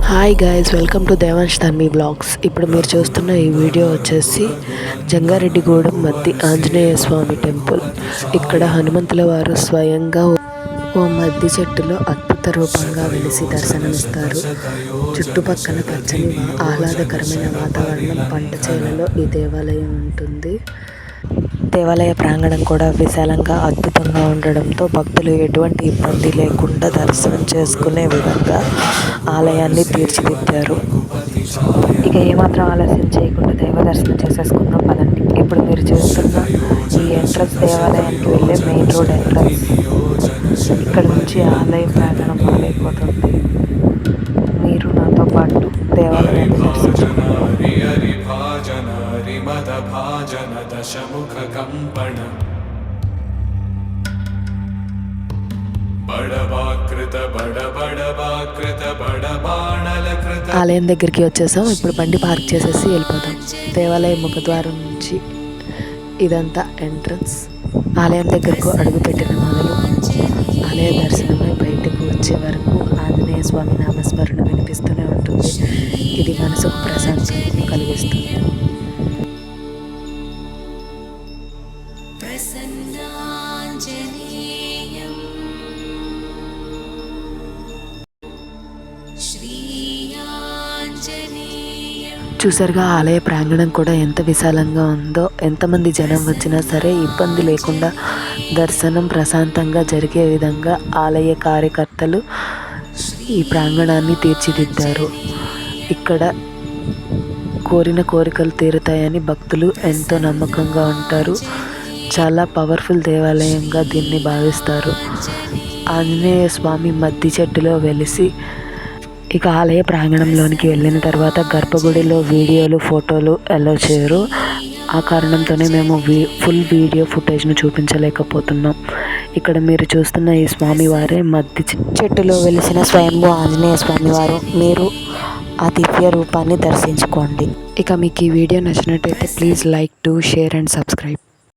Hi guys, welcome to Devansh Dharmi blogs. ఇప్పుడు మీరు చూస్తున్న ఈ వీడియో వచ్చేసి జంగారెడ్డిగూడెం మద్ది ఆంజనేయ స్వామి టెంపుల్. ఇక్కడ హనుమంతుల వారు స్వయంగా ఓ మద్ది చెట్టులో అద్భుత రూపంగా వెలిసి దర్శనమిస్తారు. చుట్టుపక్కల పచ్చని ఆహ్లాదకరమైన వాతావరణం, పంట చేలలో ఈ దేవాలయం ఉంటుంది. దేవాలయ ప్రాంగణం కూడా విశాలంగా అద్భుతంగా ఉండడంతో భక్తులు ఎటువంటి ఇబ్బంది లేకుండా దర్శనం చేసుకునే విధంగా ఆలయాన్ని తీర్చిదిద్దారు. ఇక ఏమాత్రం ఆలస్యం చేయకుండా దైవ దర్శనం చేసేసుకుందాం పదండి. ఇప్పుడు మీరు చూస్తున్న ఈ ఎంట్రన్స్ దేవాలయానికి వెళ్ళే మెయిన్ రోడ్ ఎంట్రన్స్. ఇక్కడ నుంచి ఆలయ ప్రాంగణం మొదలైపోతుంది. మీరు నాతో పాటు దేవాలయాన్ని దర్శించుకోండి. ఆలయం దగ్గరికి వచ్చేసాం. ఇప్పుడు బండి పార్క్ చేసేసి వెళ్ళిపోతాం. దేవాలయం ముఖద్వారం నుంచి ఇదంతా ఎంట్రన్స్. ఆలయం దగ్గరకు అడుగుపెట్టిన మొదలు ఆలయ దర్శనమై బయటకు వచ్చే వరకు ఆంజనేయ స్వామి నామస్మరణ వినిపిస్తూనే ఉంటుంది. ఇది మనసుకు ప్రశాంతతను కలిగిస్తుంది. చూసారుగా ఆలయ ప్రాంగణం కూడా ఎంత విశాలంగా ఉందో. ఎంతమంది జనం వచ్చినా సరే ఇబ్బంది లేకుండా దర్శనం ప్రశాంతంగా జరిగే విధంగా ఆలయ కార్యకర్తలు ఈ ప్రాంగణాన్ని తీర్చిదిద్దారు. ఇక్కడ కోరిన కోరికలు తీరుతాయని భక్తులు ఎంతో నమ్మకంగా ఉంటారు. చాలా పవర్ఫుల్ దేవాలయంగా దీన్ని భావిస్తారు. ఆంజనేయ స్వామి మద్ది చెట్టులో వెలిసి ఇక ఆలయ ప్రాంగణంలోనికి వెళ్ళిన తర్వాత గర్భగుడిలో వీడియోలు, ఫోటోలు అలో చేయరు. ఆ కారణంతోనే మేము ఫుల్ వీడియో ఫుటేజ్ను చూపించలేకపోతున్నాం. ఇక్కడ మీరు చూస్తున్న ఈ స్వామివారే మద్ది చెట్టులో వెలిసిన స్వయంభూ ఆంజనేయ స్వామివారు. మీరు ఆ దివ్య రూపాన్ని దర్శించుకోండి. ఇక మీకు ఈ వీడియో నచ్చినట్టయితే please like, do, share and subscribe.